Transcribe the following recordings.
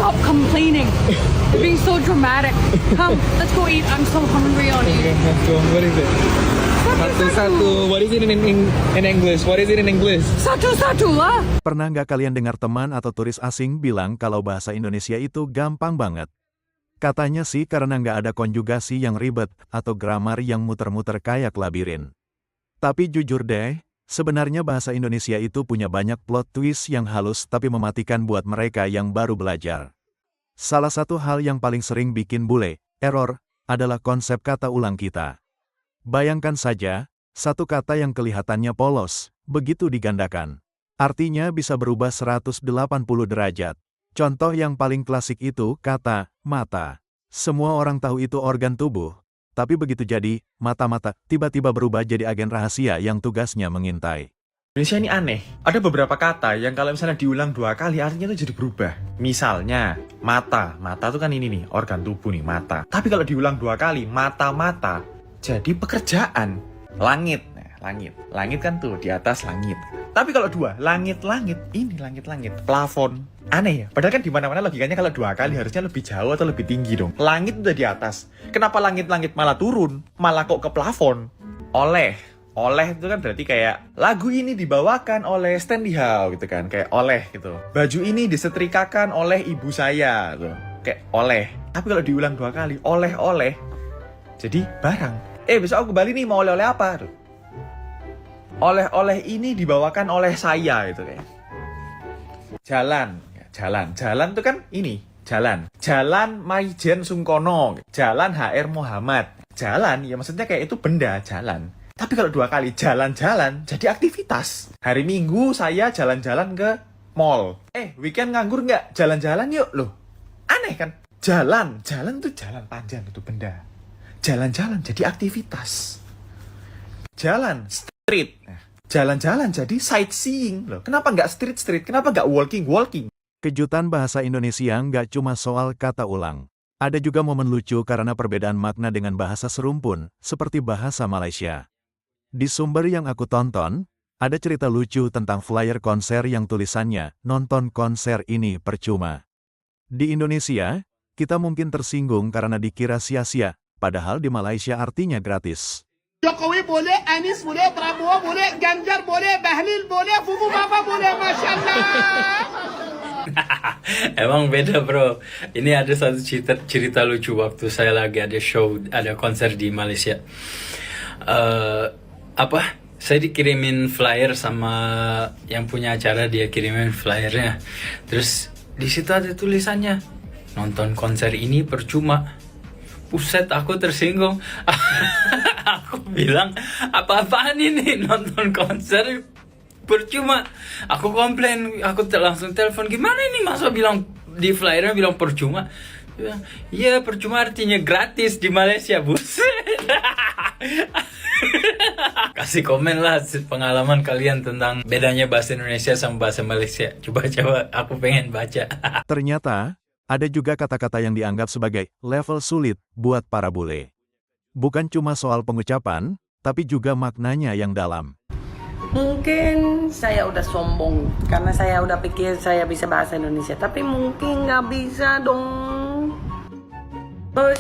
stop complaining. You're being so dramatic. Come, let's go eat. I'm so hungry on you. Let's go. What is it? Satu. What is it in English? What is it in English? Satu lah. Pernah nggak kalian dengar teman atau turis asing bilang kalau bahasa Indonesia itu gampang banget? Katanya sih karena nggak ada konjugasi yang ribet atau gramar yang muter-muter kayak labirin. Tapi jujur deh, sebenarnya bahasa Indonesia itu punya banyak plot twist yang halus tapi mematikan buat mereka yang baru belajar. Salah satu hal yang paling sering bikin bule, error, adalah konsep kata ulang kita. Bayangkan saja, satu kata yang kelihatannya polos, begitu digandakan. Artinya bisa berubah 180 derajat. Contoh yang paling klasik itu kata mata. Semua orang tahu itu organ tubuh, tapi begitu jadi mata-mata tiba-tiba berubah jadi agen rahasia yang tugasnya mengintai. Indonesia ini aneh. Ada beberapa kata yang kalau misalnya diulang 2 kali artinya itu jadi berubah. Misalnya mata. Mata itu kan ini nih, organ tubuh nih, mata. Tapi kalau diulang 2 kali, mata-mata jadi pekerjaan. Langit. Langit kan tuh di atas langit. Tapi kalau 2, langit-langit, ini langit-langit, plafon. Aneh ya, padahal kan di mana-mana logikanya kalau 2 kali harusnya lebih jauh atau lebih tinggi dong. Langit udah di atas. Kenapa langit-langit malah turun? Malah kok ke plafon? Oleh itu kan berarti kayak lagu ini dibawakan oleh Stanley Howe gitu kan, kayak oleh gitu. Baju ini disetrikakan oleh ibu saya tuh. Kayak oleh. Tapi kalau diulang 2 kali, oleh-oleh jadi barang. Besok aku Bali nih, mau oleh-oleh apa tuh? Oleh-oleh ini dibawakan oleh saya gitu kayak. Jalan tuh kan ini, Jalan Maijen Sungkono, Jalan HR Muhammad. Jalan ya maksudnya kayak itu benda, jalan. Tapi kalau 2 kali jalan-jalan jadi aktivitas. Hari Minggu saya jalan-jalan ke mall. Weekend nganggur nggak? Jalan-jalan yuk loh. Aneh kan? Jalan tuh jalan panjang itu benda. Jalan-jalan jadi aktivitas. Jalan street. Jalan-jalan jadi sightseeing loh. Kenapa nggak street? Kenapa nggak walking? Kejutan bahasa Indonesia nggak cuma soal kata ulang. Ada juga momen lucu karena perbedaan makna dengan bahasa serumpun, seperti bahasa Malaysia. Di sumber yang aku tonton, ada cerita lucu tentang flyer konser yang tulisannya, nonton konser ini percuma. Di Indonesia, kita mungkin tersinggung karena dikira sia-sia, padahal di Malaysia artinya gratis. Jokowi boleh, Anies boleh, Prabowo boleh, Ganjar boleh, Bahlil boleh, Fufu Papa boleh, Masya Allah. Emang beda bro. Ini ada satu cerita lucu waktu saya lagi ada show, ada konser di Malaysia. Saya dikirimin flyer sama yang punya acara, dia kirimin flyernya. Terus di situ ada tulisannya, nonton konser ini percuma. Buset, aku tersinggung. Aku bilang, apa-apaan ini nonton konser percuma. Aku komplain, aku langsung telepon, gimana ini masa bilang di flyernya bilang percuma. Iya, percuma artinya gratis di Malaysia, buset. Kasih komen lah pengalaman kalian tentang bedanya bahasa Indonesia sama bahasa Malaysia. Coba aku pengen baca. Ternyata, ada juga kata-kata yang dianggap sebagai level sulit buat para bule. Bukan cuma soal pengucapan, tapi juga maknanya yang dalam. Mungkin saya udah sombong karena saya udah pikir saya bisa bahasa Indonesia, tapi mungkin nggak bisa dong.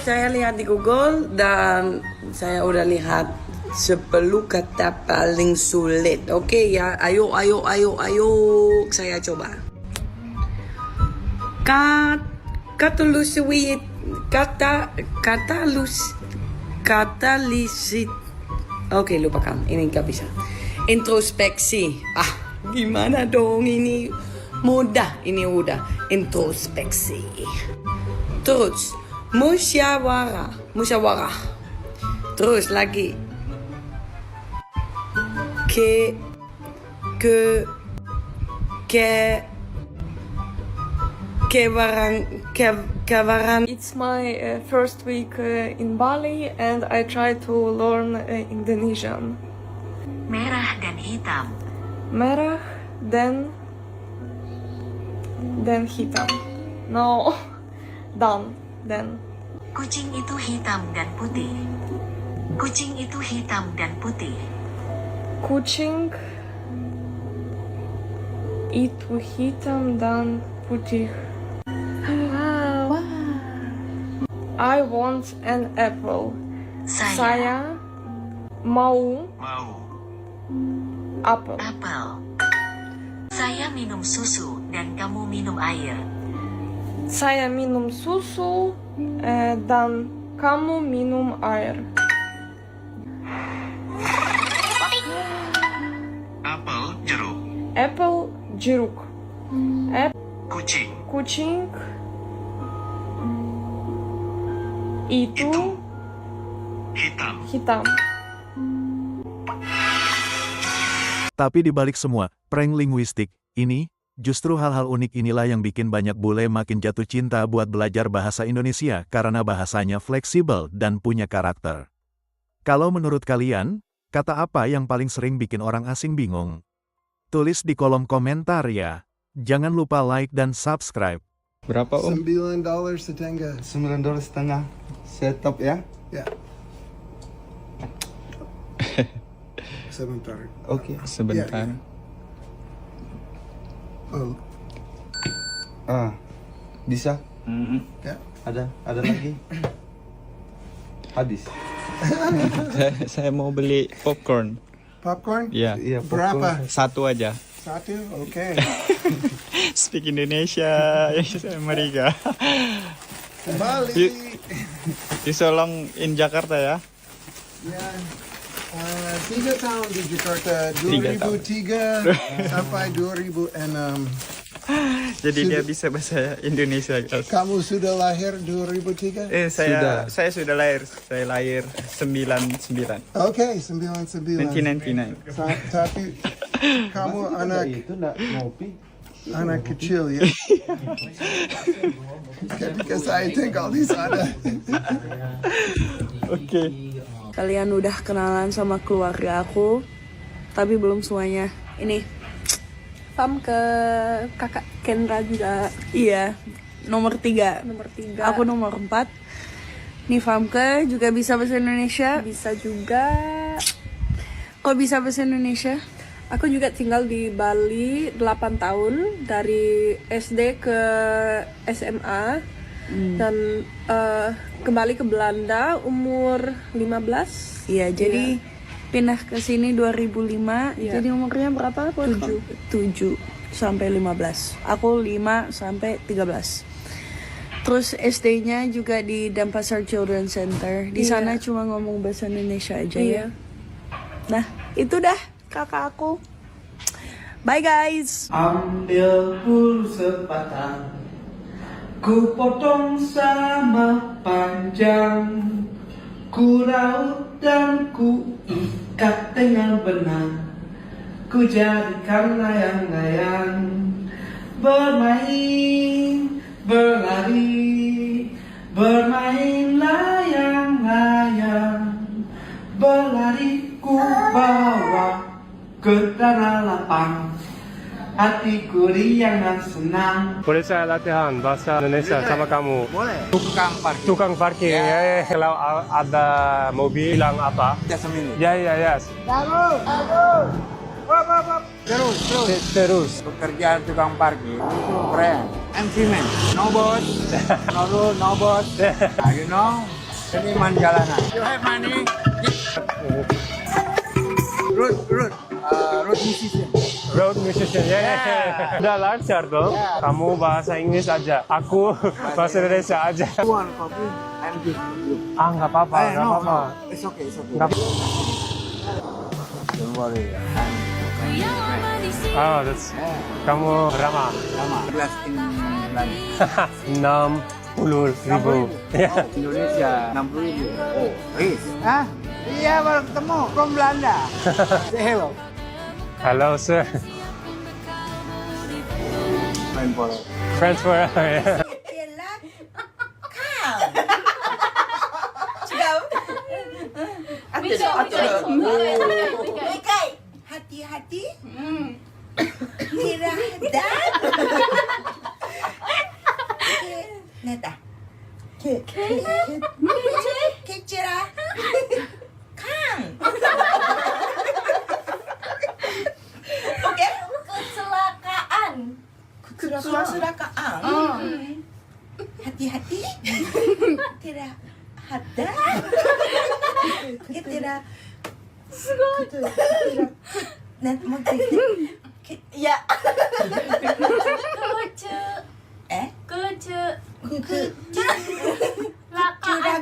Saya lihat di Google dan saya udah lihat 10 kata paling sulit. Oke ya, ayo saya coba. Katalisit. Oke, lupakan. Ini nggak bisa. Introspeksi. Gimana dong ini? Mudah. Ini udah. Introspeksi. Terus musyawarah. Terus lagi. Kevaran. It's my first week in Bali and I try to learn Indonesian. Merah dan hitam. Merah dan hitam. No. Dan. Kucing itu hitam dan putih. Kucing itu hitam dan putih. Kucing itu hitam dan putih. I want an apple. Saya Saya mau apel. apel. Saya minum susu dan kamu minum air. Saya minum susu dan kamu minum air. Apel jeruk. Apple jeruk. Kucing. Kucing itu hitam. Tapi di balik semua prank linguistik ini, justru hal-hal unik inilah yang bikin banyak bule makin jatuh cinta buat belajar bahasa Indonesia karena bahasanya fleksibel dan punya karakter. Kalau menurut kalian, kata apa yang paling sering bikin orang asing bingung? Tulis di kolom komentar ya. Jangan lupa like dan subscribe. Berapa Om? $9 setengah. $9.50. Setop ya? Ya. Sebentar. Oke. Sebentar. Ya, Oh, Bisa? ya. Ada lagi? Habis. saya mau beli popcorn. Popcorn? Iya. Berapa? Satu aja. Satu? Oke. Speak Indonesia. Amerika. Kembali. Di Solong in Jakarta ya. Ya. 3 tahun di Jakarta. 3 tahun. 2003 sampai 2006. Jadi dia bisa bahasa Indonesia, guys. Kamu sudah lahir 2003? Saya sudah lahir. Saya lahir 99. Oke, 99. 1999. Tapi kamu anak kecil ya? Ketika saya tinggal di sana. Oke. Kalian udah kenalan sama keluarga aku, tapi belum semuanya. Ini, pam ke kakak Kendra juga. Iya, nomor 3. Aku nomor 4. Nih Famke juga bisa bahasa Indonesia. Bisa juga. Kok bisa bahasa Indonesia? Aku juga tinggal di Bali 8 tahun, dari SD ke SMA. Dan kembali ke Belanda umur 15. Iya, jadi pindah ke sini 2005. Jadi umurnya berapa? 7 sampai 15. Aku 5 sampai 13. Terus SD-nya juga di Denpasar Children's Center. Di sana cuma ngomong bahasa Indonesia aja ya. Nah, itu dah kakak aku. Bye guys. Ambil pulsa patah, ku potong sama panjang, ku raut dan ku ikat dengan benang, ku jadikan layang-layang, bermain, berlari, bermain layang-layang, berlari ku bawa ke tanah lapang, hatiku riang dan senang. Boleh saya latihan bahasa Indonesia sama kamu? Boleh. Tukang parkir. Ya. Kalau ada mobil bilang apa? Ya. Terus. Pekerjaan tukang parkir itu keren. MC man, no boss, no rule, no boss. You know, seniman jalanan. You have money. Road musician. Road musician, ya. Udah lancar dong. Kamu bahasa Inggris aja, aku bahasa Indonesia aja. One coffee, I'm good. Nggak apa-apa, nggak apa-apa. It's okay. Nggak- Don't worry. Kamu berapa? Kelas in Belanda. 60.000. Ya. Indonesia 60.000. Oh, Riz. Hah? Iya, baru ketemu. From Belanda. Say hello. Hello, sir. Main bola. Friends forever. Ya. Hati-hati. Tiradat. Neta. Kecera. Kang. Oke. Kecelakaan. hati-hati. Tidak ada. Tidak. Dan mau ya. Kucu. Kucu. Curaka.